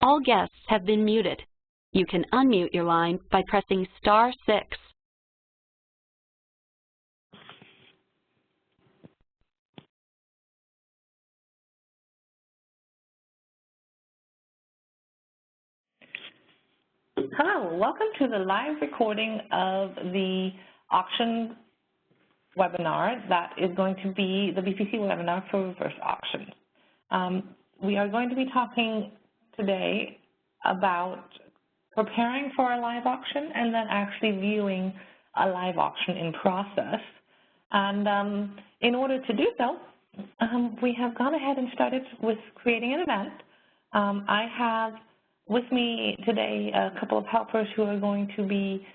All guests have been muted. You can unmute your line by pressing *6. Hello, welcome to the live recording of the auction webinar that is going to be the BPC webinar for reverse auction. We are going to be talking today about preparing for a live auction and then actually viewing a live auction in process. And in order to do so, we have gone ahead and started with creating an event. I have with me today a couple of helpers who are going to be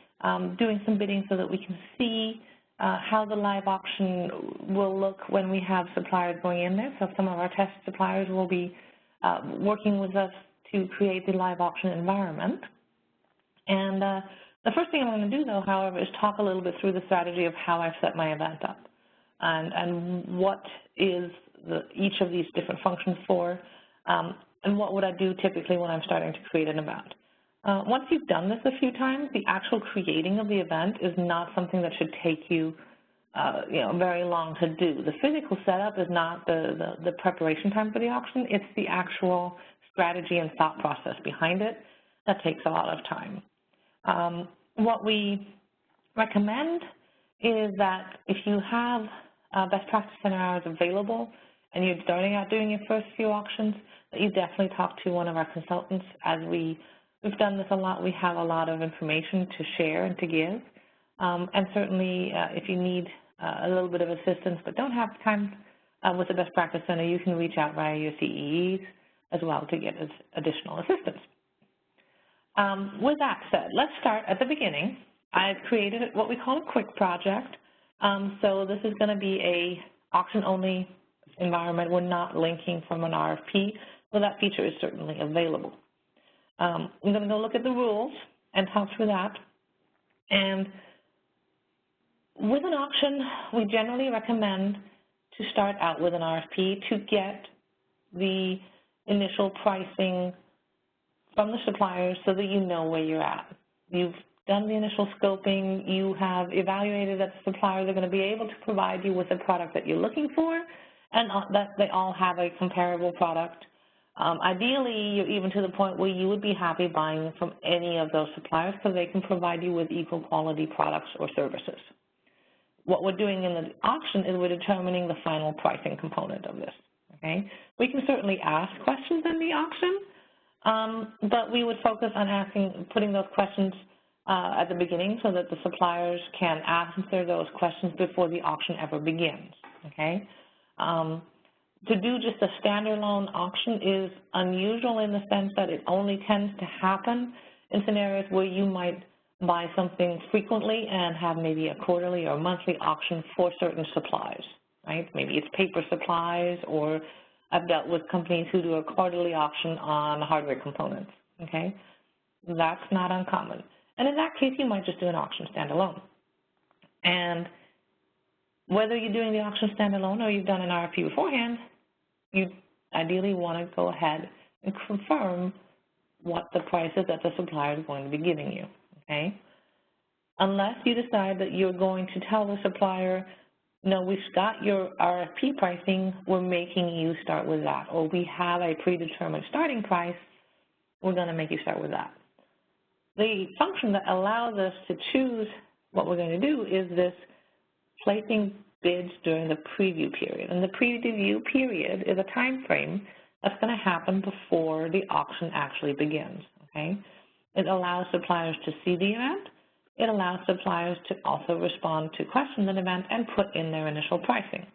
doing some bidding so that we can see how the live auction will look when we have suppliers going in there. So some of our test suppliers will be working with us to create the live auction environment. And the first thing I'm going to do, though, however, is talk a little bit through the strategy of how I've set my event up and what is each of these different functions for, and what would I do typically when I'm starting to create an event. Once you've done this a few times, the actual creating of the event is not something that should take you, very long to do. The physical setup is not the preparation time for the auction. It's the actual strategy and thought process behind it that takes a lot of time. What we recommend is that if you have best practice center hours available and you're starting out doing your first few auctions, that you definitely talk to one of our consultants. As we've done this a lot, we have a lot of information to share and to give. And certainly if you need a little bit of assistance but don't have time with the best practice center, you can reach out via your CEEs as well to get additional assistance. With that said, let's start at the beginning. I've created what we call a quick project. So this is going to be a auction-only environment. We're not linking from an RFP, so that feature is certainly available. I'm going to go look at the rules and talk through that. And with an auction, we generally recommend to start out with an RFP to get the initial pricing from the suppliers so that you know where you're at. You've done the initial scoping, you have evaluated that the suppliers are going to be able to provide you with the product that you're looking for, and that they all have a comparable product. Ideally, you're even to the point where you would be happy buying from any of those suppliers because they can provide you with equal quality products or services. What we're doing in the auction is we're determining the final pricing component of this, okay? We can certainly ask questions in the auction, but we would focus on putting those questions at the beginning so that the suppliers can answer those questions before the auction ever begins, okay? To do just a standalone auction is unusual in the sense that it only tends to happen in scenarios where you might buy something frequently and have maybe a quarterly or monthly auction for certain supplies, right? Maybe it's paper supplies, or I've dealt with companies who do a quarterly auction on hardware components, okay? That's not uncommon. And in that case, you might just do an auction standalone. And whether you're doing the auction standalone or you've done an RFP beforehand, you ideally want to go ahead and confirm what the price is that the supplier is going to be giving you, okay? Unless you decide that you're going to tell the supplier, no, we've got your RFP pricing, we're making you start with that, or we have a predetermined starting price, we're going to make you start with that. The function that allows us to choose what we're going to do is this placing bids during the preview period. And the preview period is a time frame that's going to happen before the auction actually begins, okay? It allows suppliers to see the event. It allows suppliers to also respond to questions in the event and put in their initial pricing.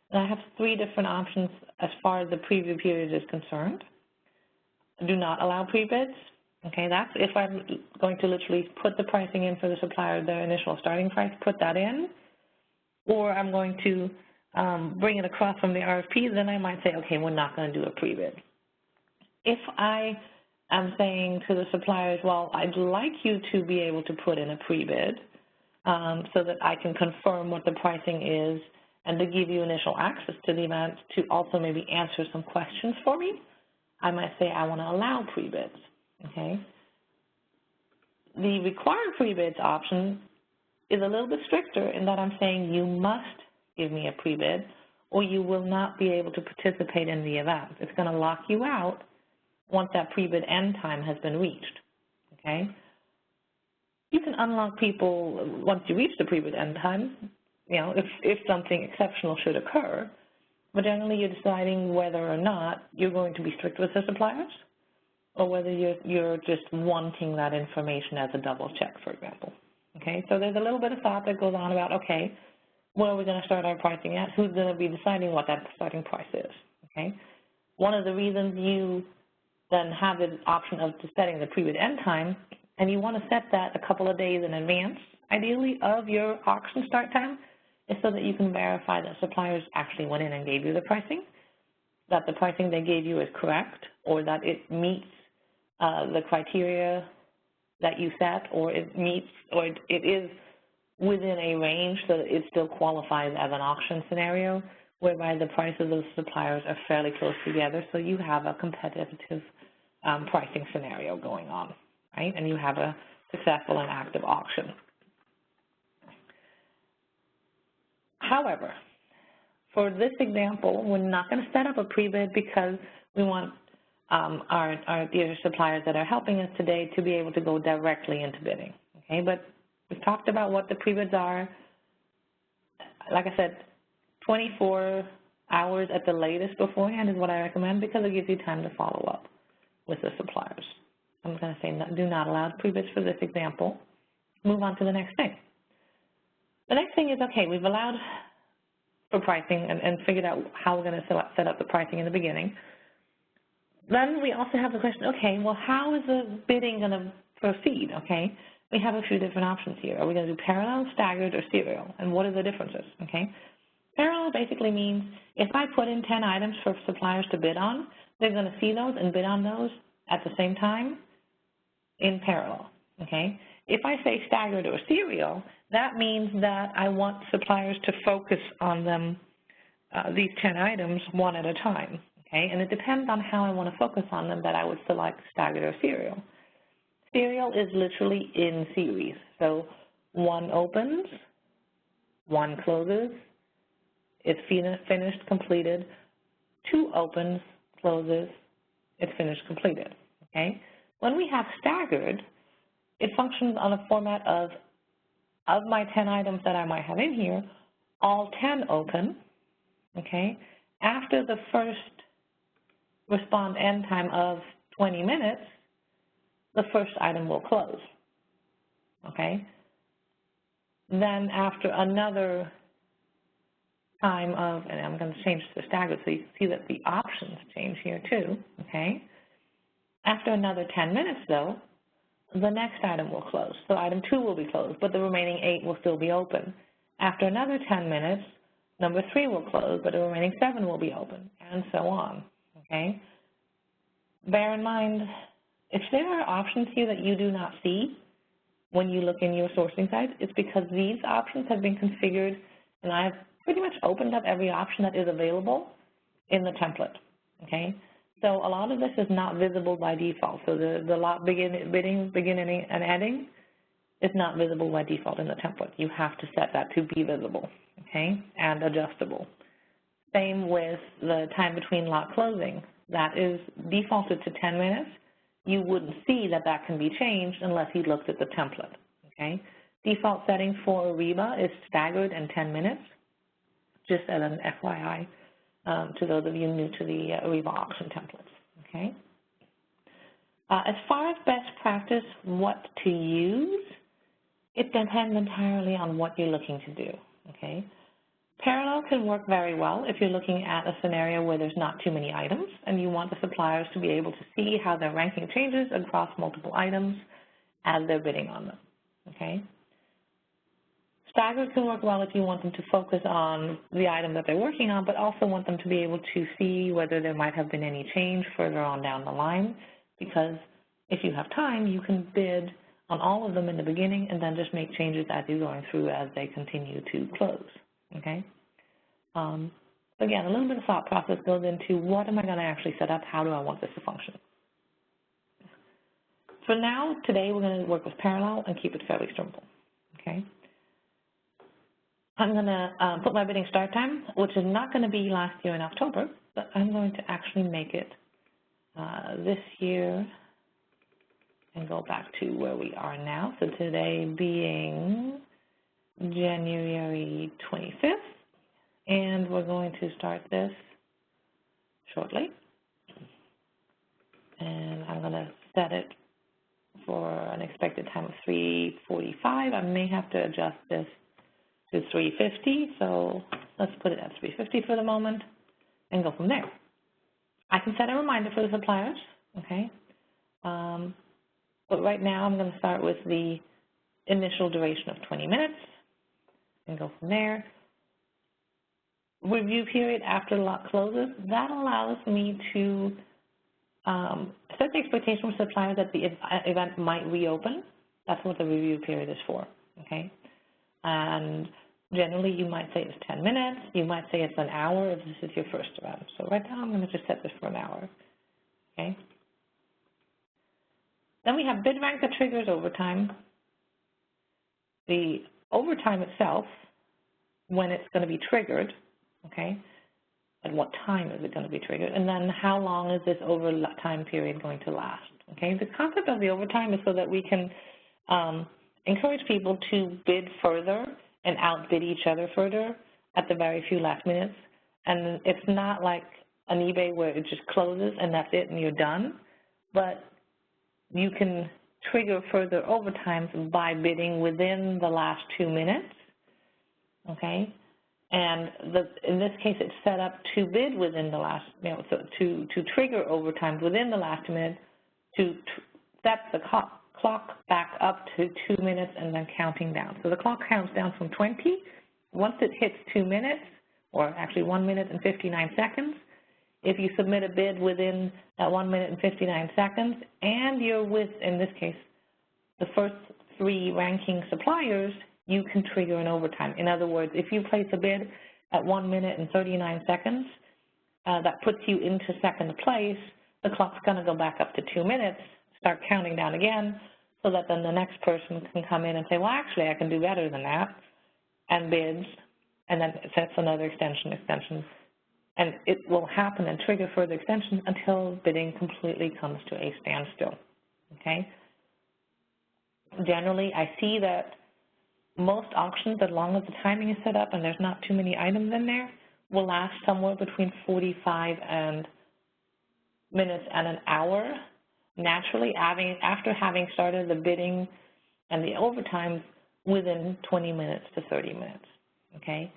And I have three different options as far as the preview period is concerned. Do not allow pre-bids. Okay, that's if I'm going to literally put the pricing in for the supplier, their initial starting price, put that in, or I'm going to bring it across from the RFP, then I might say, okay, we're not going to do a pre-bid. If I am saying to the suppliers, well, I'd like you to be able to put in a pre-bid so that I can confirm what the pricing is and to give you initial access to the event to also maybe answer some questions for me, I might say I want to allow pre-bids, okay? The required pre-bids option is a little bit stricter in that I'm saying you must give me a pre-bid or you will not be able to participate in the event. It's going to lock you out once that pre-bid end time has been reached, okay? You can unlock people once you reach the pre-bid end time, you know, if something exceptional should occur, but generally you're deciding whether or not you're going to be strict with the suppliers or whether you're just wanting that information as a double check, for example. Okay, so there's a little bit of thought that goes on about, okay, where are we going to start our pricing at? Who's going to be deciding what that starting price is? Okay, one of the reasons you then have the option of setting the pre-bid end time, and you want to set that a couple of days in advance, ideally, of your auction start time, is so that you can verify that suppliers actually went in and gave you the pricing, that the pricing they gave you is correct, or that it meets the criteria that you set, or it meets, or it is within a range so that it still qualifies as an auction scenario, whereby the prices of the suppliers are fairly close together, so you have a competitive pricing scenario going on, right? And you have a successful and active auction. However, for this example, we're not going to set up a pre-bid because we want our dear suppliers that are helping us today to be able to go directly into bidding, okay? But we've talked about what the pre-bids are. Like I said, 24 hours at the latest beforehand is what I recommend because it gives you time to follow up with the suppliers. I'm going to say do not allow pre-bids for this example. Move on to the next thing. The next thing is, okay, we've allowed for pricing and figured out how we're going to set up the pricing in the beginning. Then we also have the question, okay, well, how is the bidding going to proceed, okay? We have a few different options here. Are we going to do parallel, staggered, or serial? And what are the differences, okay? Parallel basically means if I put in 10 items for suppliers to bid on, they're going to see those and bid on those at the same time in parallel, okay? If I say staggered or serial, that means that I want suppliers to focus on them, these 10 items one at a time, okay? And it depends on how I want to focus on them that I would select staggered or serial. Serial is literally in series. So one opens, one closes, it's finished, completed, two opens, closes, it's finished, completed, okay? When we have staggered, it functions on a format of my 10 items that I might have in here, all 10 open, okay? After the first respond end time of 20 minutes, the first item will close, okay? Then after another time of, and I'm going to change to staggered so you can see that the options change here too, okay? After another 10 minutes though, the next item will close. So item 2 will be closed, but the remaining 8 will still be open. After another 10 minutes, number 3 will close, but the remaining 7 will be open, and so on, okay? Bear in mind, if there are options here that you do not see when you look in your sourcing site, it's because these options have been configured, and I've pretty much opened up every option that is available in the template, okay? So a lot of this is not visible by default. So the lot beginning, and ending is not visible by default in the template. You have to set that to be visible, okay, and adjustable. Same with the time between lot closing. That is defaulted to 10 minutes. You wouldn't see that that can be changed unless you looked at the template, okay? Default setting for Ariba is staggered and 10 minutes, just as an FYI. To those of you new to the Ariba auction templates, okay? As far as best practice, what to use, it depends entirely on what you're looking to do, okay? Parallel can work very well if you're looking at a scenario where there's not too many items and you want the suppliers to be able to see how their ranking changes across multiple items as they're bidding on them, okay? Staggered can work well if you want them to focus on the item that they're working on, but also want them to be able to see whether there might have been any change further on down the line, because if you have time, you can bid on all of them in the beginning and then just make changes as you're going through as they continue to close, okay? So again, a little bit of thought process goes into what am I going to actually set up, how do I want this to function. For now, today we're going to work with parallel and keep it fairly simple, okay? I'm going to put my bidding start time, which is not going to be last year in October, but I'm going to actually make it this year and go back to where we are now. So today being January 25th, and we're going to start this shortly. And I'm going to set it for an expected time of 3:45. I may have to adjust this to 3:50, so let's put it at 3:50 for the moment and go from there. I can set a reminder for the suppliers, okay? But right now I'm going to start with the initial duration of 20 minutes and go from there. Review period after lot closes, that allows me to set the expectation with suppliers that the event might reopen. That's what the review period is for, okay? And generally you might say it's 10 minutes, you might say it's an hour if this is your first event. So right now I'm going to just set this for an hour, okay? Then we have bid rank that triggers overtime. The overtime itself, when it's going to be triggered, okay, at what time is it going to be triggered, and then how long is this overtime period going to last, okay? The concept of the overtime is so that we can encourage people to bid further and outbid each other further at the very few last minutes. And it's not like an eBay where it just closes and that's it and you're done, but you can trigger further overtimes by bidding within the last 2 minutes, okay? And in this case, it's set up to bid within the last, so to trigger overtime within the last 2 minutes, to set the clock back up to 2 minutes and then counting down. So the clock counts down from 20. Once it hits 2 minutes, or actually 1 minute and 59 seconds, if you submit a bid within that 1 minute and 59 seconds, and you're with, in this case, the first 3 ranking suppliers, you can trigger an overtime. In other words, if you place a bid at 1 minute and 39 seconds, that puts you into second place, the clock's going to go back up to 2 minutes, start counting down again, so that then the next person can come in and say, well, actually, I can do better than that, and bids, and then it sets another extension, and it will happen and trigger further extensions until bidding completely comes to a standstill, okay? Generally, I see that most auctions, as long as the timing is set up and there's not too many items in there, will last somewhere between 45 minutes and an hour. Naturally, after having started the bidding and the overtime within 20 minutes to 30 minutes, okay?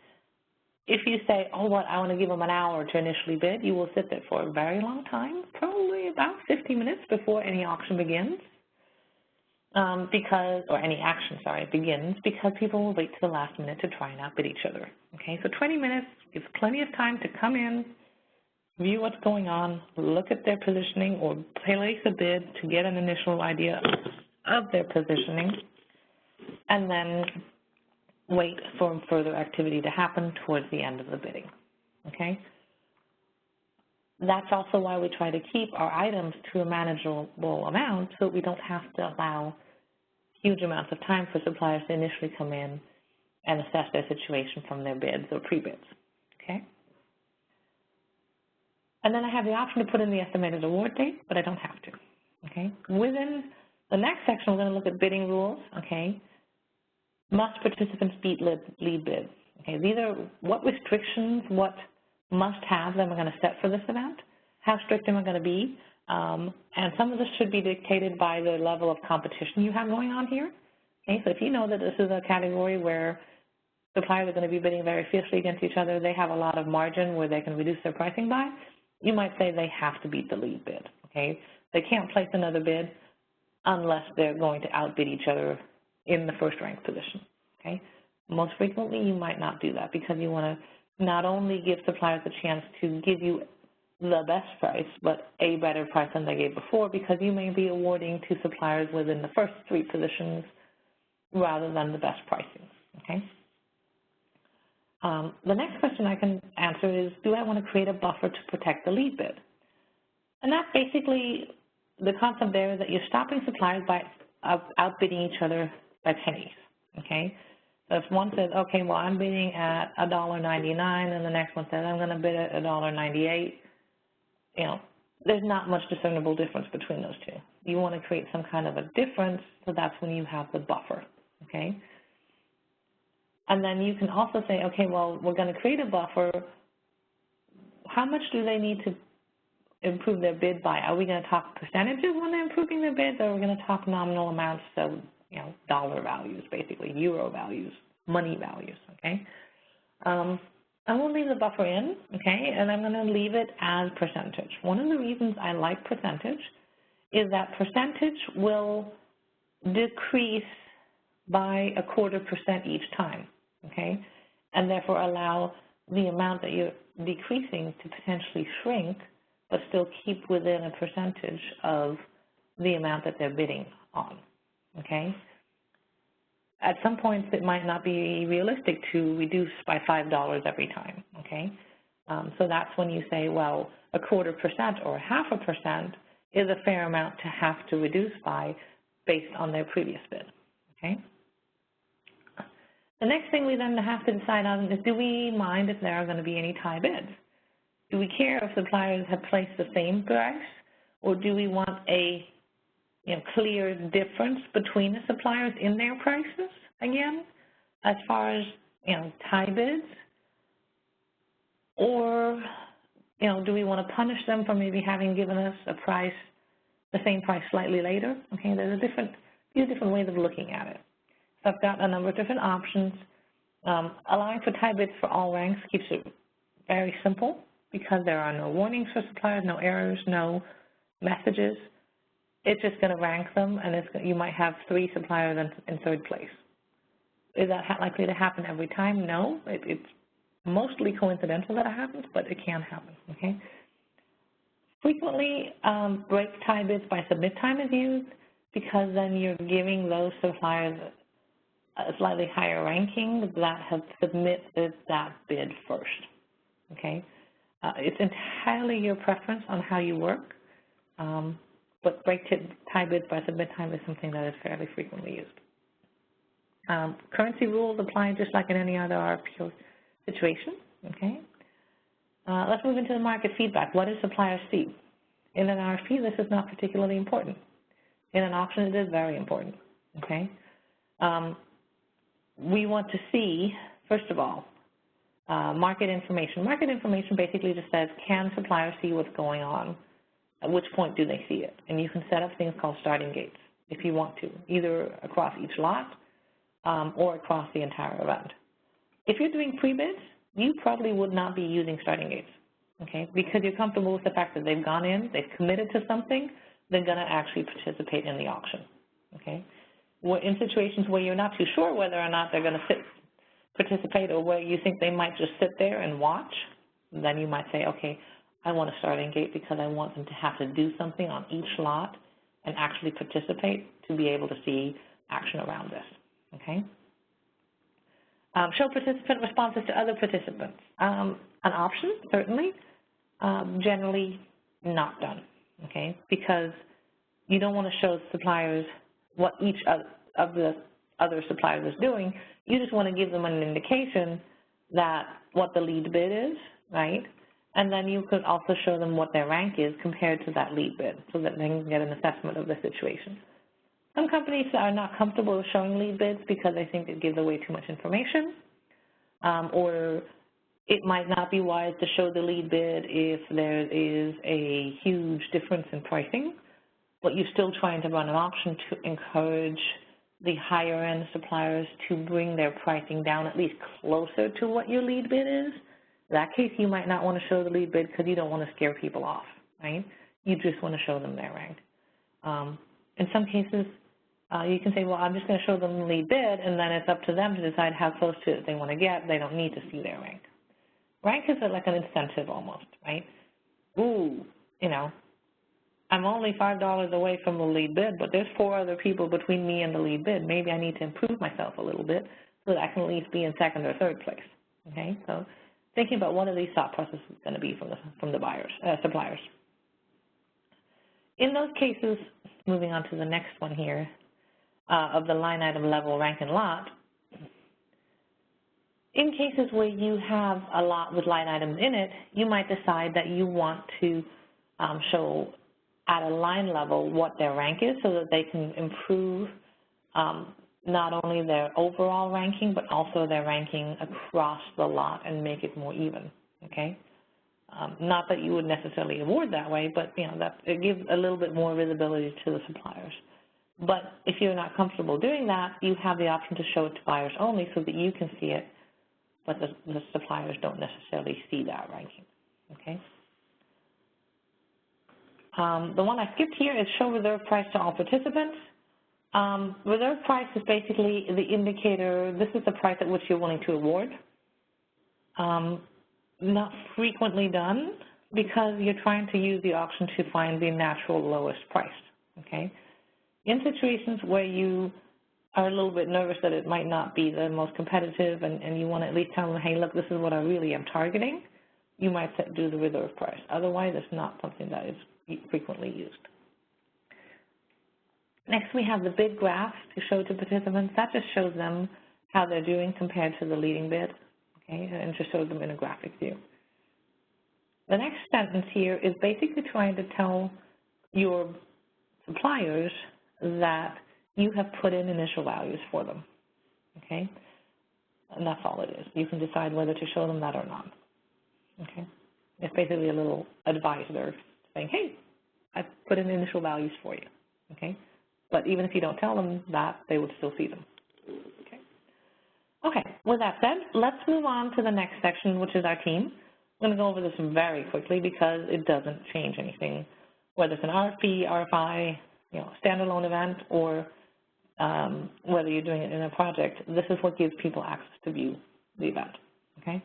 If you say, oh, what, I want to give them an hour to initially bid, you will sit there for a very long time, probably about 50 minutes before any auction begins, or any action, begins, because people will wait to the last minute to try and outbid each other, okay? So 20 minutes gives plenty of time to come in, view what's going on, look at their positioning, or place a bid to get an initial idea of their positioning, and then wait for further activity to happen towards the end of the bidding, okay? That's also why we try to keep our items to a manageable amount so we don't have to allow huge amounts of time for suppliers to initially come in and assess their situation from their bids or pre-bids, okay? And then I have the option to put in the estimated award date, but I don't have to, okay? Within the next section, we're going to look at bidding rules, okay? Must participants beat lead bid? Okay, these are what restrictions, what must-haves am I going to set for this event? How strict am I going to be? And some of this should be dictated by the level of competition you have going on here. Okay, so if you know that this is a category where suppliers are going to be bidding very fiercely against each other, they have a lot of margin where they can reduce their pricing by, you might say they have to beat the lead bid. Okay, they can't place another bid unless they're going to outbid each other in the first rank position, okay? Most frequently, you might not do that because you want to not only give suppliers a chance to give you the best price, but a better price than they gave before, because you may be awarding to suppliers within the first 3 positions rather than the best pricing, okay? The next question I can answer is, do I want to create a buffer to protect the lead bid? And that's basically the concept there is that you're stopping suppliers by outbidding each other by pennies, okay? So if one says, okay, well, I'm bidding at $1.99, and the next one says, I'm going to bid at $1.98, you know, there's not much discernible difference between those two. You want to create some kind of a difference, so that's when you have the buffer, okay? And then you can also say, okay, well, we're going to create a buffer. How much do they need to improve their bid by? Are we going to talk percentages when they're improving their bids, or are we going to talk nominal amounts, so, you know, dollar values, basically, euro values, money values, okay? I'm going to leave the buffer in, okay, and I'm going to leave it as percentage. One of the reasons I like percentage is that percentage will decrease by 0.25% each time, okay, and therefore allow the amount that you're decreasing to potentially shrink, but still keep within a percentage of the amount that they're bidding on, okay? At some points, it might not be realistic to reduce by $5 every time, okay? So that's when you say, well, 0.25% or 0.5% is a fair amount to have to reduce by based on their previous bid, okay? The next thing we then have to decide on is, do we mind if there are going to be any tie bids? Do we care if suppliers have placed the same price, or do we want a clear difference between the suppliers in their prices, again, as far as, tie bids? Or, do we want to punish them for maybe having given us a price, the same price slightly later? Okay, there's a few different ways of looking at it. So I've got a number of different options. Allowing for tie bids for all ranks keeps it very simple because there are no warnings for suppliers, no errors, no messages. It's just going to rank them, and you might have 3 suppliers in third place. Is that likely to happen every time? No. It's mostly coincidental that it happens, but it can happen, okay? Frequently, break tie bids by submit time is used because then you're giving those suppliers a slightly higher ranking that have submitted that bid first, okay? It's entirely your preference on how you work. But break tie bids by submit time is something that is fairly frequently used. Currency rules apply just like in any other RFP situation, okay? Let's move into the market feedback. What do suppliers see? In an RFP, this is not particularly important. In an auction, it is very important, okay? We want to see, first of all, market information. Market information basically just says, can suppliers see what's going on? At which point do they see it? And you can set up things called starting gates if you want to, either across each lot or across the entire event. If you're doing pre-bids, you probably would not be using starting gates, okay, because you're comfortable with the fact that they've gone in, they've committed to something, they're going to actually participate in the auction, okay? In situations where you're not too sure whether or not they're going to participate, or where you think they might just sit there and watch, then you might say, okay, I want a starting gate because I want them to have to do something on each lot and actually participate to be able to see action around this, okay? Show participant responses to other participants. An option, certainly, generally not done, okay? Because you don't want to show suppliers what each of the other suppliers is doing. You just want to give them an indication that what the lead bid is, right? And then you could also show them what their rank is compared to that lead bid so that they can get an assessment of the situation. Some companies are not comfortable with showing lead bids because they think it gives away too much information, or it might not be wise to show the lead bid if there is a huge difference in pricing, but you're still trying to run an auction to encourage the higher-end suppliers to bring their pricing down at least closer to what your lead bid is. In that case, you might not want to show the lead bid because you don't want to scare people off, right? You just want to show them their rank. In some cases, you can say, well, I'm just going to show them the lead bid, and then it's up to them to decide how close to it they want to get. They don't need to see their rank. Rank is like an incentive almost, right? Ooh, I'm only $5 away from the lead bid, but there's 4 other people between me and the lead bid. Maybe I need to improve myself a little bit so that I can at least be in second or third place, Okay, so thinking about what are these thought processes going to be from the buyers, suppliers. In those cases, moving on to the next one here, of the line item level rank and lot, in cases where you have a lot with line items in it, you might decide that you want to show at a line level what their rank is so that they can improve not only their overall ranking, but also their ranking across the lot and make it more even, okay? Not that you would necessarily award that way, but that it gives a little bit more visibility to the suppliers. But if you're not comfortable doing that, you have the option to show it to buyers only so that you can see it, but the suppliers don't necessarily see that ranking, okay? The one I skipped here is show reserve price to all participants. Reserve price is basically the indicator, this is the price at which you're willing to award. Not frequently done because you're trying to use the auction to find the natural lowest price, okay? In situations where you are a little bit nervous that it might not be the most competitive and you want to at least tell them, hey, look, this is what I really am targeting, you might do the reserve price. Otherwise, it's not something that is frequently used. Next, we have the bid graph to show to participants. That just shows them how they're doing compared to the leading bid, okay, and just shows them in a graphic view. The next sentence here is basically trying to tell your suppliers that you have put in initial values for them, okay? And that's all it is. You can decide whether to show them that or not, okay? It's basically a little advice there saying, hey, I've put in initial values for you, okay? But even if you don't tell them that, they would still see them, okay? Okay, with that said, let's move on to the next section, which is our team. I'm going to go over this very quickly because it doesn't change anything, whether it's an RFP, RFI, standalone event, or whether you're doing it in a project. This is what gives people access to view the event, okay?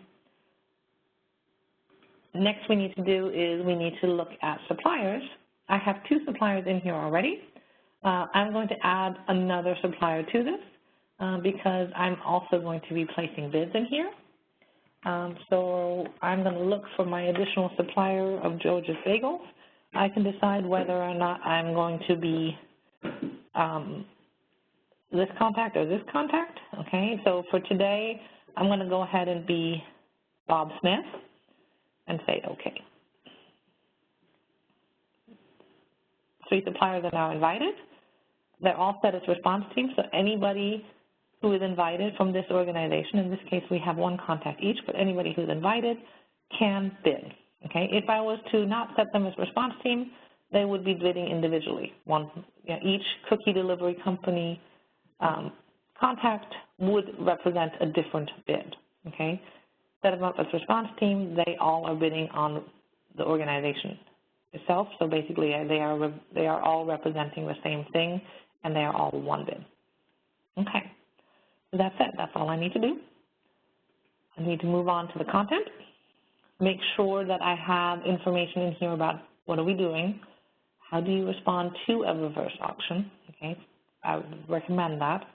Next we need to do is we need to look at suppliers. I have 2 suppliers in here already. I'm going to add another supplier to this because I'm also going to be placing bids in here. So I'm going to look for my additional supplier of George's Bagels. I can decide whether or not I'm going to be this contact or this contact, okay? So for today, I'm going to go ahead and be Bob Smith and say okay. 3 suppliers are now invited. They're all set as response teams, so anybody who is invited from this organization, in this case we have 1 contact each, but anybody who's invited can bid, okay? If I was to not set them as response team, they would be bidding individually. Each cookie delivery company contact would represent a different bid, okay? Set them up as response team, they all are bidding on the organization itself, so basically they are all representing the same thing, and they are all 1 bid. Okay, so that's it. That's all I need to do. I need to move on to the content, make sure that I have information in here about what are we doing, how do you respond to a reverse auction, okay? I would recommend that.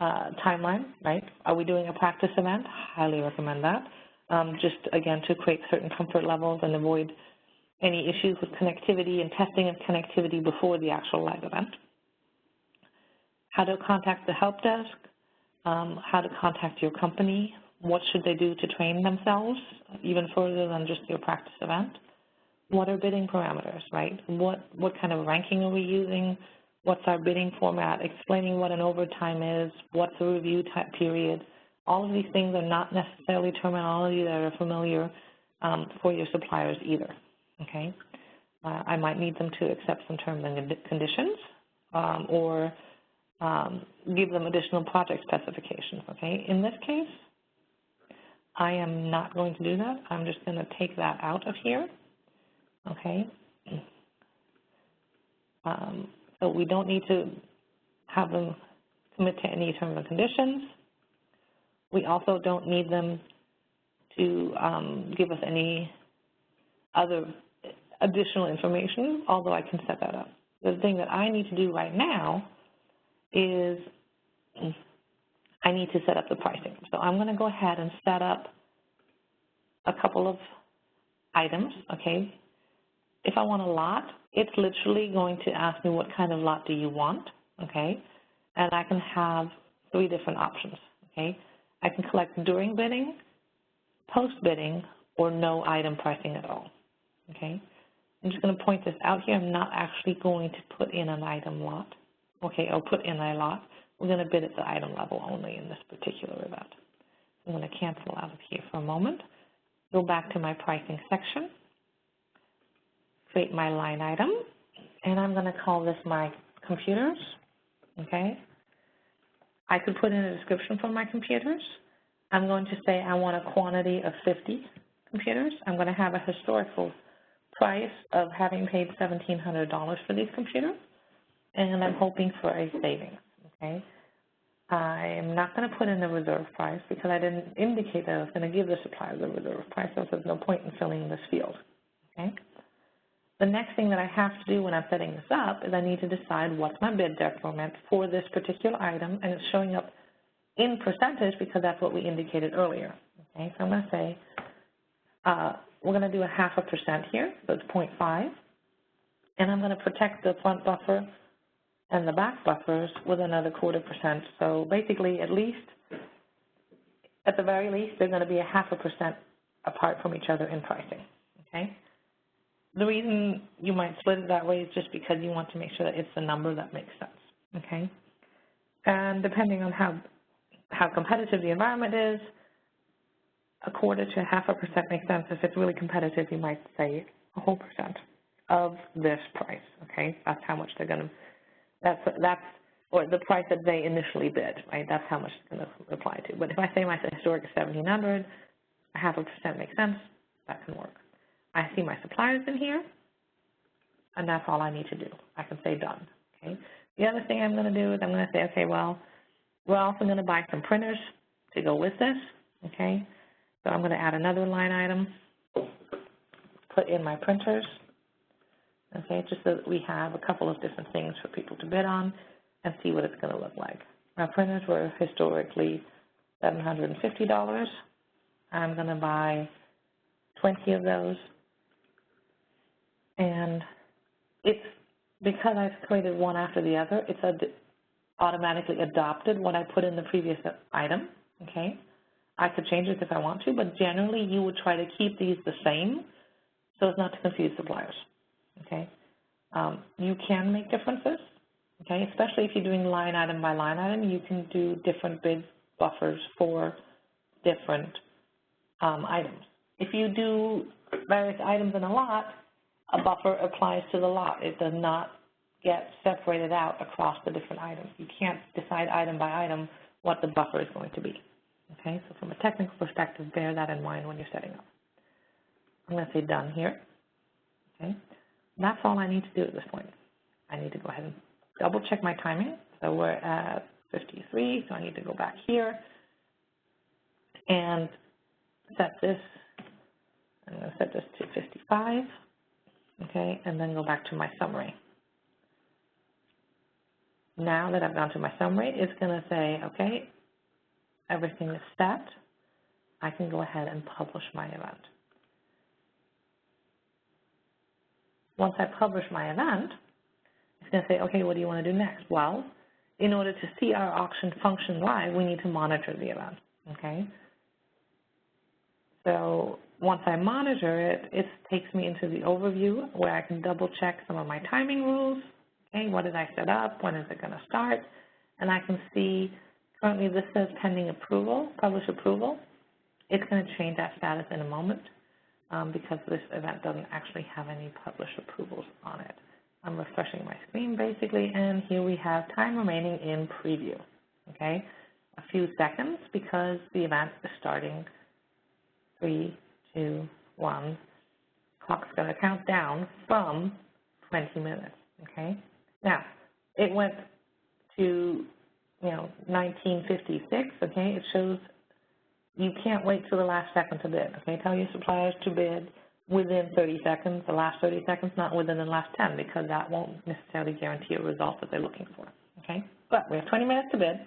Timeline, right? Are we doing a practice event? Highly recommend that. Just, again, to create certain comfort levels and avoid any issues with connectivity and testing of connectivity before the actual live event. How to contact the help desk, how to contact your company, what should they do to train themselves, even further than just your practice event. What are bidding parameters, right? What kind of ranking are we using? What's our bidding format? Explaining what an overtime is, what's the review period. All of these things are not necessarily terminology that are familiar for your suppliers either, okay? I might need them to accept some terms and conditions or give them additional project specifications, okay? In this case, I am not going to do that. I'm just going to take that out of here, okay? So we don't need to have them commit to any terms and conditions. We also don't need them to give us any other additional information, although I can set that up. The thing that I need to do right now is I need to set up the pricing. So I'm going to go ahead and set up a couple of items, okay? If I want a lot, it's literally going to ask me what kind of lot do you want, okay? And I can have 3 different options, okay? I can collect during bidding, post-bidding, or no item pricing at all, okay? I'm just going to point this out here. I'm not actually going to put in an item lot, okay, or put in a lot. We're going to bid at the item level only in this particular event. I'm going to cancel out of here for a moment, go back to my pricing section, create my line item, and I'm going to call this my computers, okay? I could put in a description for my computers. I'm going to say I want a quantity of 50 computers. I'm going to have a historical price of having paid $1,700 for these computers, and I'm hoping for a savings, okay? I'm not going to put in the reserve price because I didn't indicate that I was going to give the supplier the reserve price, so there's no point in filling this field, okay? The next thing that I have to do when I'm setting this up is I need to decide what's my bid decrement for this particular item, and it's showing up in percentage because that's what we indicated earlier, okay? So I'm going to say we're going to do a 0.5% here, so it's 0.5, and I'm going to protect the front buffer and the back buffers with another 0.25%. So basically, at the very least, they're going to be a 0.5% apart from each other in pricing, okay? The reason you might split it that way is just because you want to make sure that it's the number that makes sense, okay? And depending on how competitive the environment is, 0.25% to 0.5% makes sense. If it's really competitive, you might say 1% of this price, okay? That's how much they're going to, or the price that they initially bid, right? That's how much it's going to apply to. But if I say my historic is $1,700, 0.5% makes sense, that can work. I see my suppliers in here, and that's all I need to do. I can say done, okay? The other thing I'm going to do is I'm going to say, okay, well, we're also going to buy some printers to go with this, okay? So I'm going to add another line item, put in my printers, okay, just so that we have a couple of different things for people to bid on and see what it's going to look like. Our printers were historically $750. I'm going to buy 20 of those. And it's because I've created one after the other, it's automatically adopted what I put in the previous item, okay? I could change it if I want to, but generally you would try to keep these the same so as not to confuse suppliers, okay? You can make differences, okay? Especially if you're doing line item by line item, you can do different bid buffers for different items. If you do various items in a lot, a buffer applies to the lot. It does not get separated out across the different items. You can't decide item by item what the buffer is going to be. Okay, so from a technical perspective, bear that in mind when you're setting up. I'm going to say done here. Okay, that's all I need to do at this point. I need to go ahead and double check my timing. So we're at 53, so I need to go back here and set this. I'm going to set this to 55. Okay, and then go back to my summary. Now that I've gone to my summary, it's going to say, okay, everything is set. I can go ahead and publish my event. Once I publish my event, it's going to say, okay, what do you want to do next? Well, in order to see our auction function live, we need to monitor the event, okay? So once I monitor it, it takes me into the overview where I can double check some of my timing rules. Okay, what did I set up? When is it going to start? And I can see currently this says pending approval, publish approval. It's going to change that status in a moment because this event doesn't actually have any publish approvals on it. I'm refreshing my screen basically, and here we have time remaining in preview. Okay, a few seconds because the event is starting. 3, 2, 1. Clock's going to count down from 20 minutes, okay? Now, it went to, 1956, okay? It shows you can't wait till the last second to bid, okay? Tell your suppliers to bid within 30 seconds, the last 30 seconds, not within the last 10, because that won't necessarily guarantee a result that they're looking for, okay? But we have 20 minutes to bid.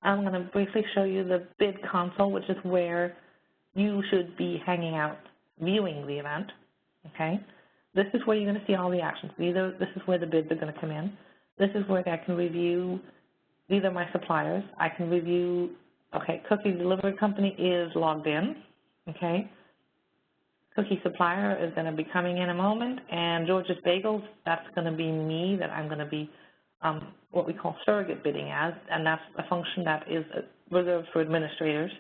I'm going to briefly show you the bid console, which is where you should be hanging out viewing the event, okay? This is where you're going to see all the actions. This is where the bids are going to come in. This is where I can review, these are my suppliers. I can review, okay, cookie delivery company is logged in, okay? Cookie supplier is going to be coming in a moment, and George's Bagels, that's going to be me, that I'm going to be what we call surrogate bidding as, and that's a function that is reserved for administrators.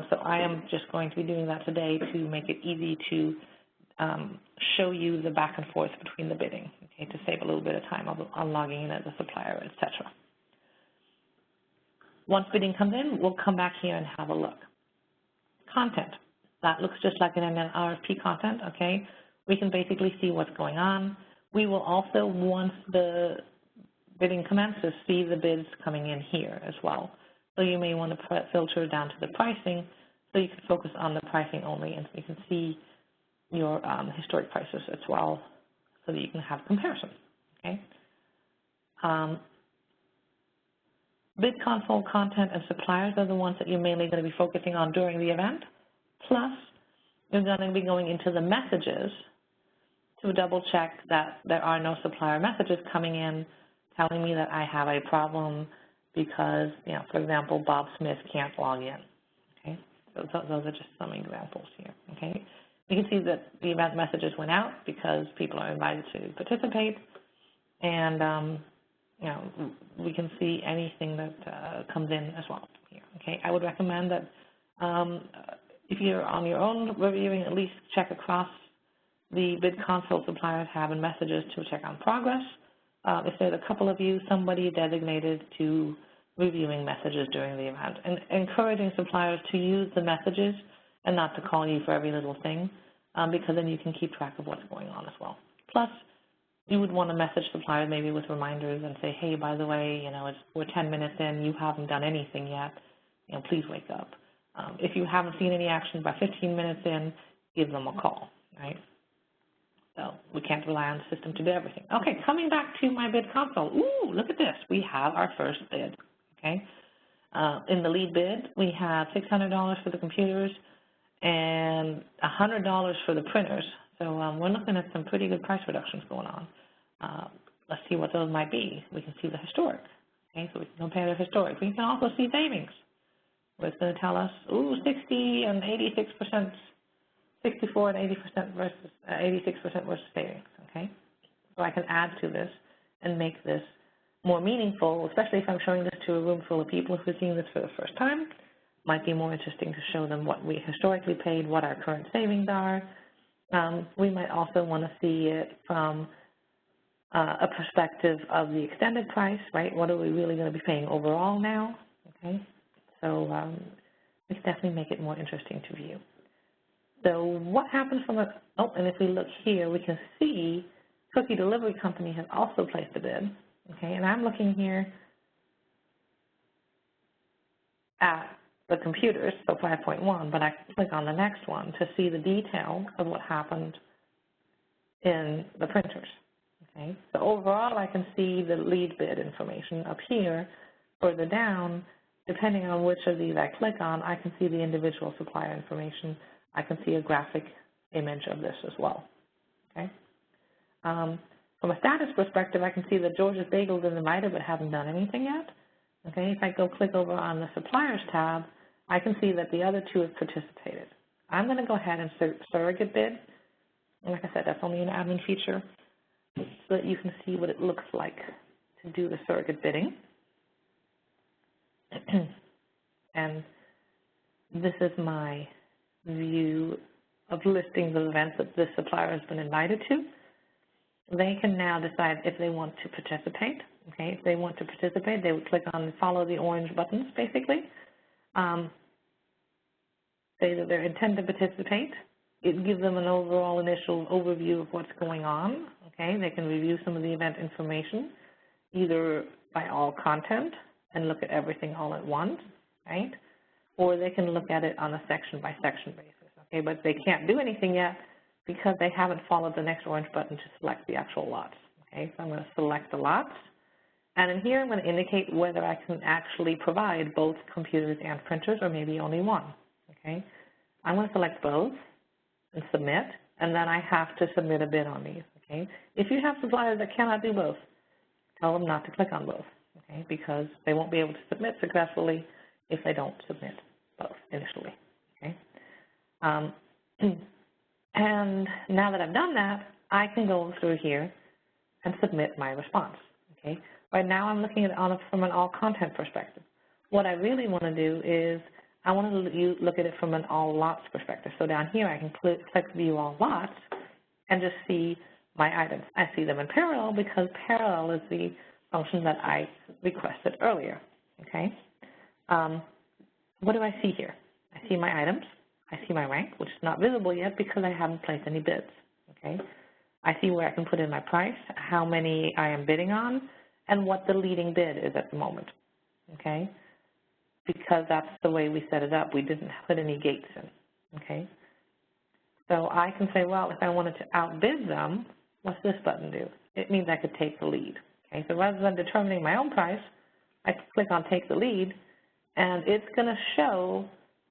So I am just going to be doing that today to make it easy to show you the back and forth between the bidding, okay, to save a little bit of time on logging in as a supplier, et cetera. Once bidding comes in, we'll come back here and have a look. Content. That looks just like an RFP content, okay? We can basically see what's going on. We will also, once the bidding commences, see the bids coming in here as well. So you may want to filter down to the pricing so you can focus on the pricing only, and so you can see your historic prices as well so that you can have comparison, okay? Bid console content and suppliers are the ones that you're mainly going to be focusing on during the event. Plus, you're going to be going into the messages to double check that there are no supplier messages coming in telling me that I have a problem because, you know, for example, Bob Smith can't log in, okay? So those are just some examples here, okay? You can see that the event messages went out because people are invited to participate, and, you know, we can see anything that comes in as well here, okay? I would recommend that if you're on your own reviewing, at least check across the bid console suppliers have and messages to check on progress. If there's a couple of you, somebody designated to reviewing messages during the event, and encouraging suppliers to use the messages and not to call you for every little thing, because then you can keep track of what's going on as well. Plus, you would want to message suppliers maybe with reminders and say, hey, by the way, you know, we're 10 minutes in, you haven't done anything yet, you know, please wake up. If you haven't seen any action by 15 minutes in, give them a call, right? So we can't rely on the system to do everything. Okay, coming back to my bid console. Ooh, look at this. We have our first bid, okay? In the lead bid, we have $600 for the computers and $100 for the printers. So we're looking at some pretty good price reductions going on. Let's see what those might be. We can see the historic, okay? So we can compare the historic. We can also see savings. It's going to tell us, ooh, 60 and 86%, 64 and 80% versus 86% versus savings, okay? So I can add to this and make this more meaningful, especially if I'm showing this to a room full of people who are seeing this for the first time. Might be more interesting to show them what we historically paid, what our current savings are. We might also want to see it from a perspective of the extended price, right? What are we really going to be paying overall now, okay? So we can definitely make it more interesting to view. So what happens from a, oh, and if we look here, we can see Cookie Delivery Company has also placed a bid, okay? And I'm looking here at the computers, so 5.1, but I click on the next one to see the detail of what happened in the printers, okay? So overall, I can see the lead bid information up here. Further down, depending on which of these I click on, I can see the individual supplier information. I can see a graphic image of this as well, okay? From a status perspective, I can see that George's Bagels is invited but haven't done anything yet, okay? If I go click over on the Suppliers tab, I can see that the other two have participated. I'm going to go ahead and surrogate bid. And like I said, that's only an admin feature so that you can see what it looks like to do the surrogate bidding. And this is my view of listings of events that this supplier has been invited to. They can now decide if they want to participate. Okay, if they want to participate, they would click on follow the orange buttons, basically. Say that they intend to participate. It gives them an overall initial overview of what's going on. Okay, they can review some of the event information, either by all content and look at everything all at once, right? Or they can look at it on a section-by-section basis, okay? But they can't do anything yet because they haven't followed the next orange button to select the actual lots, okay? So I'm going to select the lots, and in here I'm going to indicate whether I can actually provide both computers and printers or maybe only one, okay? I'm going to select both and submit, and then I have to submit a bid on these, okay? If you have suppliers that cannot do both, tell them not to click on both, okay? Because they won't be able to submit successfully if they don't submit both initially, okay? And now that I've done that, I can go through here and submit my response, okay? Right now I'm looking at it from an all content perspective. What I really want to do is I want to look at it from an all lots perspective. So down here I can click view all lots and just see my items. I see them in parallel because parallel is the function that I requested earlier, okay? What do I see here? I see my items. I see my rank, which is not visible yet because I haven't placed any bids, okay? I see where I can put in my price, how many I am bidding on, and what the leading bid is at the moment, okay? Because that's the way we set it up. We didn't put any gates in, okay? So I can say, well, if I wanted to outbid them, what's this button do? It means I could take the lead, okay? So rather than determining my own price, I can click on take the lead, and it's going to show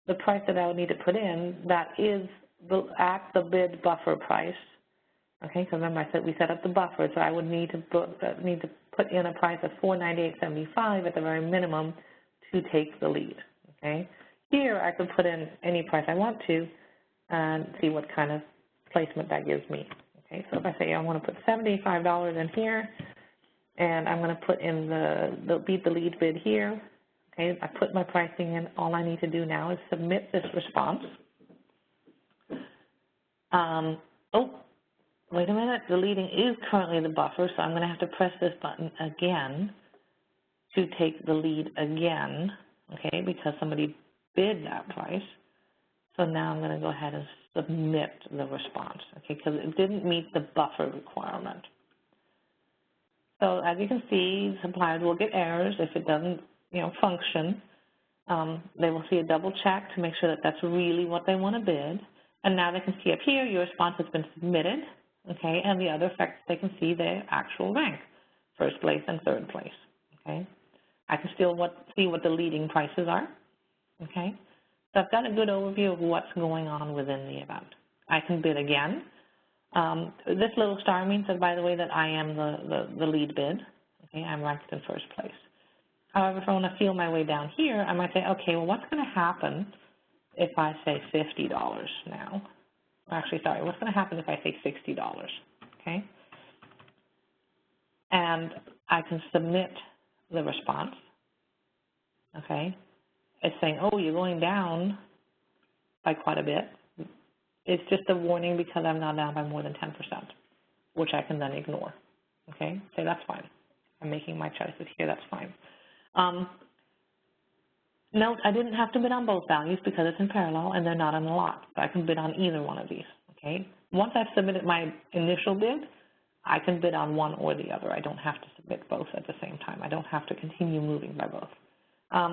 the price that I would need to put in that is at the bid buffer price, okay? Because remember I said we set up the buffer, so I would need to put in a price of $498.75 at the very minimum to take the lead, okay? Here I can put in any price I want to and see what kind of placement that gives me, okay? So if I say I want to put $75 in here, and I'm going to put in the beat the lead bid here, okay? I put my pricing in. All I need to do now is submit this response. Oh, wait a minute. The leading is currently the buffer, so I'm going to have to press this button again to take the lead again, okay, because somebody bid that price. So now I'm going to go ahead and submit the response, okay, because it didn't meet the buffer requirement. So as you can see, suppliers will get errors if it doesn't, function. They will see a double check to make sure that that's really what they want to bid. And now they can see up here your response has been submitted, okay, and the other effects, they can see the actual rank, first place and third place, okay. I can still see what the leading prices are, okay. So I've got a good overview of what's going on within the event. I can bid again. This little star means that, by the way, that I am the lead bid, okay, I'm ranked in first place. However, if I want to feel my way down here, I might say, okay, well, what's going to happen if I say $50 now? Actually, sorry, what's going to happen if I say $60, okay? And I can submit the response, okay? It's saying, oh, you're going down by quite a bit. It's just a warning because I'm now down by more than 10%, which I can then ignore, okay? Say, that's fine. I'm making my choices here, that's fine. Note, I didn't have to bid on both values because it's in parallel and they're not in the lot. So I can bid on either one of these, okay? Once I've submitted my initial bid, I can bid on one or the other. I don't have to submit both at the same time. I don't have to continue moving by both.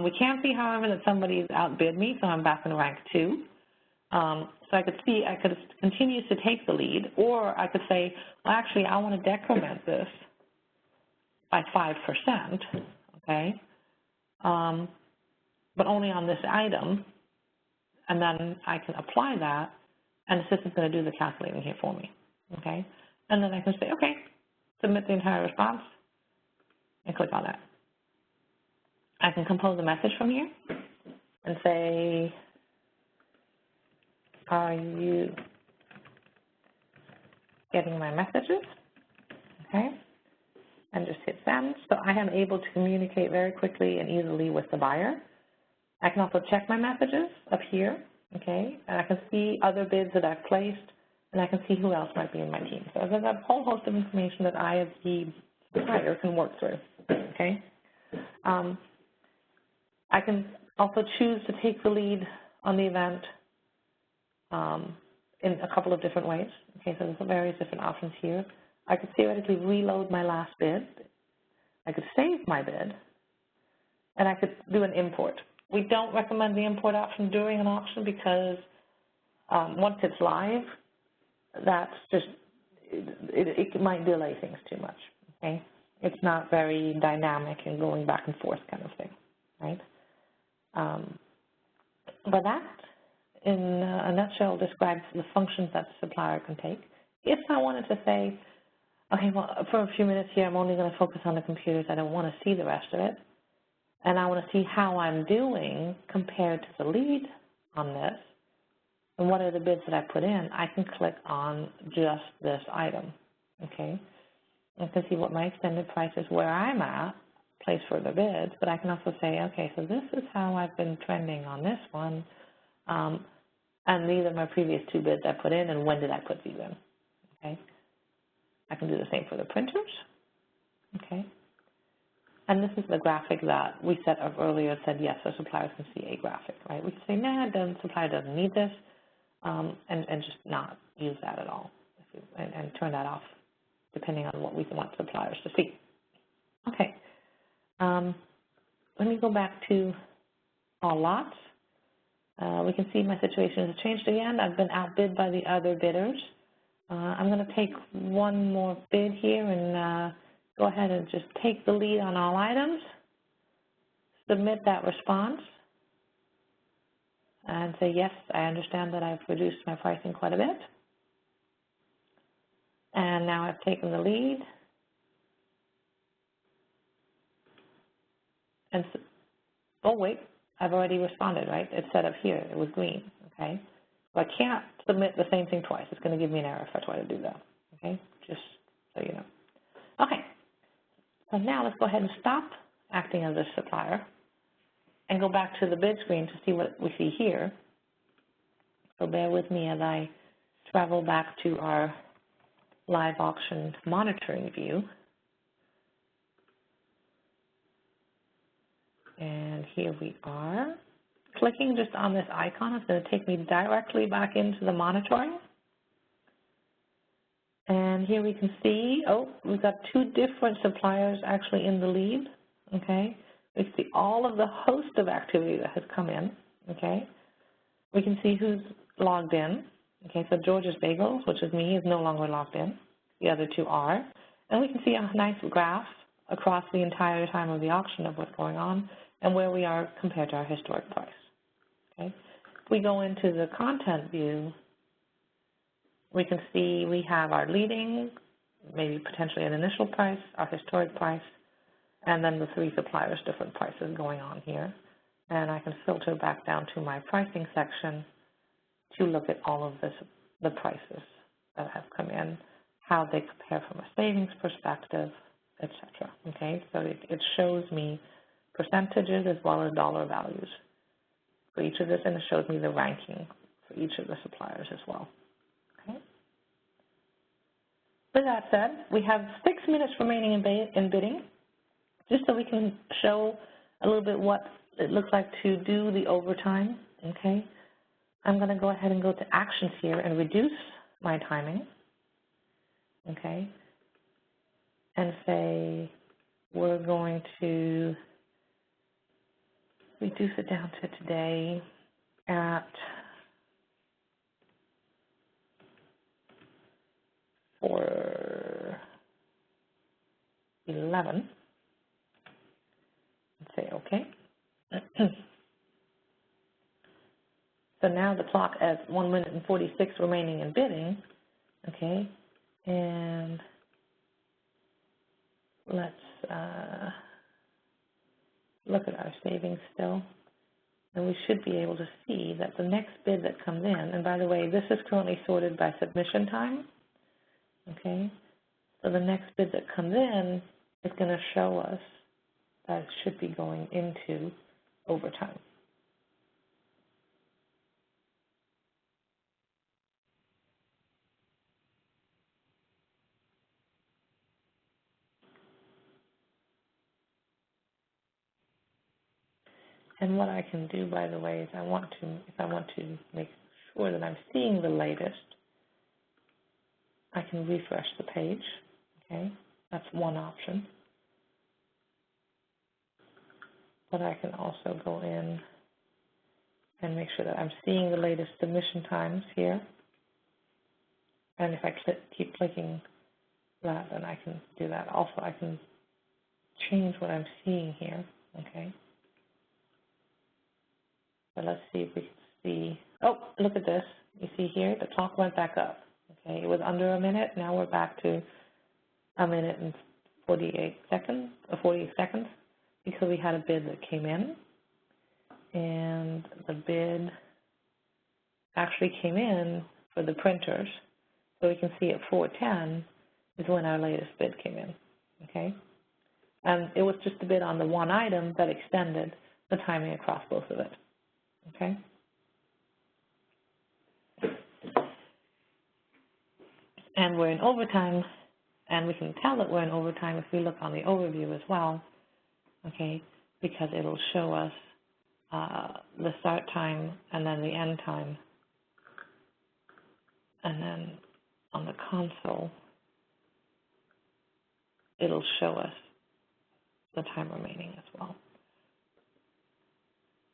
We can see, however, that somebody's outbid me, so I'm back in rank 2. So I could continue to take the lead, or I could say, well, actually, I want to decrement this by 5%, okay? But only on this item, and then I can apply that, and the system's going to do the calculating here for me, okay? And then I can say, okay, submit the entire response, and click on that. I can compose a message from here and say, are you getting my messages? Okay, and just hit send. So I am able to communicate very quickly and easily with the buyer. I can also check my messages up here, okay, and I can see other bids that I've placed, and I can see who else might be in my team. So there's a whole host of information that I, as the buyer, can work through, okay. I can also choose to take the lead on the event in a couple of different ways. Okay, so there's various different options here. I could theoretically reload my last bid. I could save my bid, and I could do an import. We don't recommend the import option during an auction because once it's live, that's just, it might delay things too much, okay? It's not very dynamic and going back and forth kind of thing, right? But that in a nutshell, describes the functions that the supplier can take. If I wanted to say, okay, well, for a few minutes here, I'm only going to focus on the computers. I don't want to see the rest of it. And I want to see how I'm doing compared to the lead on this, and what are the bids that I put in, I can click on just this item, okay? I can see what my extended price is, where I'm at, place further bids, but I can also say, okay, so this is how I've been trending on this one, and these are my previous 2 bids I put in, and when did I put these in, okay? I can do the same for the printers, okay? And this is the graphic that we set up earlier. It said, yes, our suppliers can see a graphic, right? We can say, nah, the supplier doesn't need this, and just not use that at all, and turn that off, depending on what we want suppliers to see. Okay. Let me go back to all lots. We can see my situation has changed again. I've been outbid by the other bidders. I'm going to take one more bid here and go ahead and just take the lead on all items, submit that response, and say, yes, I understand that I've reduced my pricing quite a bit. And now I've taken the lead. And oh, wait, I've already responded, right? It's set up here. It was green, okay? So I can't submit the same thing twice. It's going to give me an error if I try to do that, okay? Just so you know. Okay, so now let's go ahead and stop acting as a supplier and go back to the bid screen to see what we see here. So bear with me as I travel back to our live auction monitoring view. And here we are. Clicking just on this icon is going to take me directly back into the monitoring. And here we can see, oh, we've got 2 different suppliers actually in the lead, okay? We can see all of the host of activity that has come in, okay? We can see who's logged in, okay? So George's Bagels, which is me, is no longer logged in. The other 2 are. And we can see a nice graph across the entire time of the auction of what's going on and where we are compared to our historic price, okay? If we go into the content view, we can see we have our leading, maybe potentially an initial price, our historic price, and then the 3 suppliers' different prices going on here. And I can filter back down to my pricing section to look at all of the prices that have come in, how they compare from a savings perspective, etc. Okay, so it shows me percentages as well as dollar values for each of this, and it shows me the ranking for each of the suppliers as well. Okay. With that said, we have 6 minutes remaining in bidding, just so we can show a little bit what it looks like to do the overtime. Okay, I'm going to go ahead and go to actions here and reduce my timing. Okay, and say we're going to reduce it down to today at 4:11 and say okay. So now the clock has 1 minute and 46 remaining in bidding, okay, and let's look at our savings still, and we should be able to see that the next bid that comes in, and by the way, this is currently sorted by submission time, okay, so the next bid that comes in is going to show us that it should be going into overtime. And what I can do, by the way, is if I want to make sure that I'm seeing the latest, I can refresh the page, okay? That's one option. But I can also go in and make sure that I'm seeing the latest submission times here. And if I keep clicking that, then I can do that. Also, I can change what I'm seeing here, okay? So let's see if we can see Oh, look at this. You see here, the clock went back up. Okay, it was under a minute. Now we're back to a minute and 48 seconds, because we had a bid that came in, and the bid actually came in for the printers. So we can see at 4:10 is when our latest bid came in. Okay, and it was just a bid on the one item that extended the timing across both of it. Okay. And we're in overtime, and we can tell that we're in overtime if we look on the overview as well, okay, because it'll show us the start time and then the end time. And then on the console, it'll show us the time remaining as well.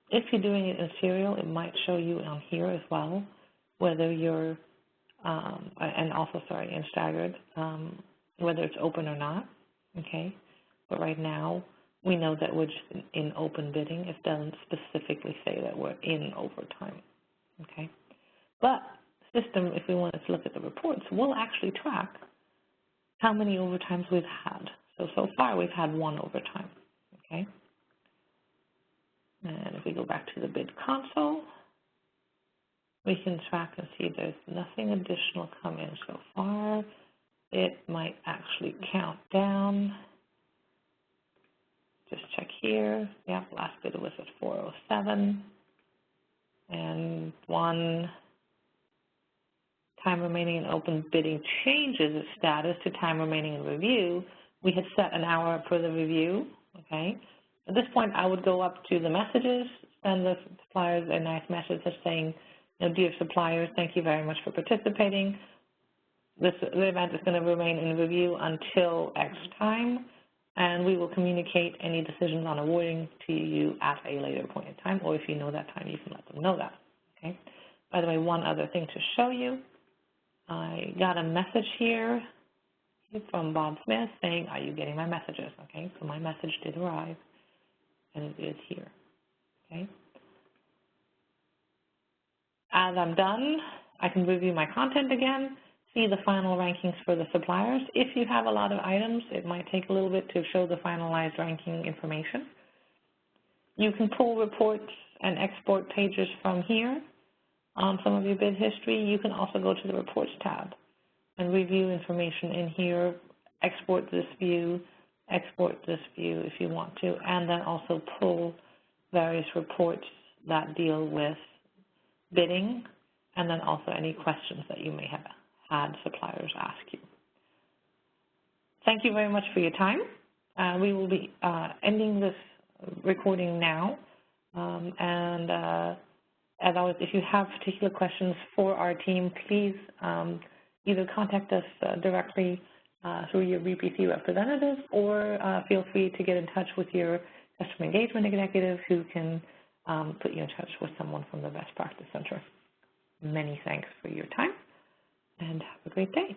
If you're doing it in serial, it might show you on here as well, whether you're and also, sorry, in staggered, whether it's open or not, okay? But right now, we know that we're just in open bidding. It doesn't specifically say that we're in overtime, okay? But the system, if we wanted to look at the reports, will actually track how many overtimes we've had. So far, we've had one overtime, okay? And if we go back to the bid console, we can track and see there's nothing additional come in so far. It might actually count down. Just check here. Yeah, last bid was at 4:07. And one time remaining in open bidding changes its status to time remaining in review. We had set an hour for the review, okay? At this point, I would go up to the messages, send the suppliers a nice message saying, you know, dear suppliers, thank you very much for participating. The event is going to remain in review until X time, and we will communicate any decisions on awarding to you at a later point in time, or if you know that time, you can let them know that, okay? By the way, one other thing to show you, I got a message here from Bob Smith saying, are you getting my messages, okay? So my message did arrive, and it is here, okay? As I'm done, I can review my content again, see the final rankings for the suppliers. If you have a lot of items, it might take a little bit to show the finalized ranking information. You can pull reports and export pages from here on some of your bid history. You can also go to the Reports tab and review information in here, export this view if you want to, and then also pull various reports that deal with bidding, and then also any questions that you may have had suppliers ask you. Thank you very much for your time. We will be ending this recording now, and as always, if you have particular questions for our team, please either contact us directly through your VPC representative, or feel free to get in touch with your customer engagement executive who can put you in touch with someone from the Best Practice Center. Many thanks for your time, and have a great day.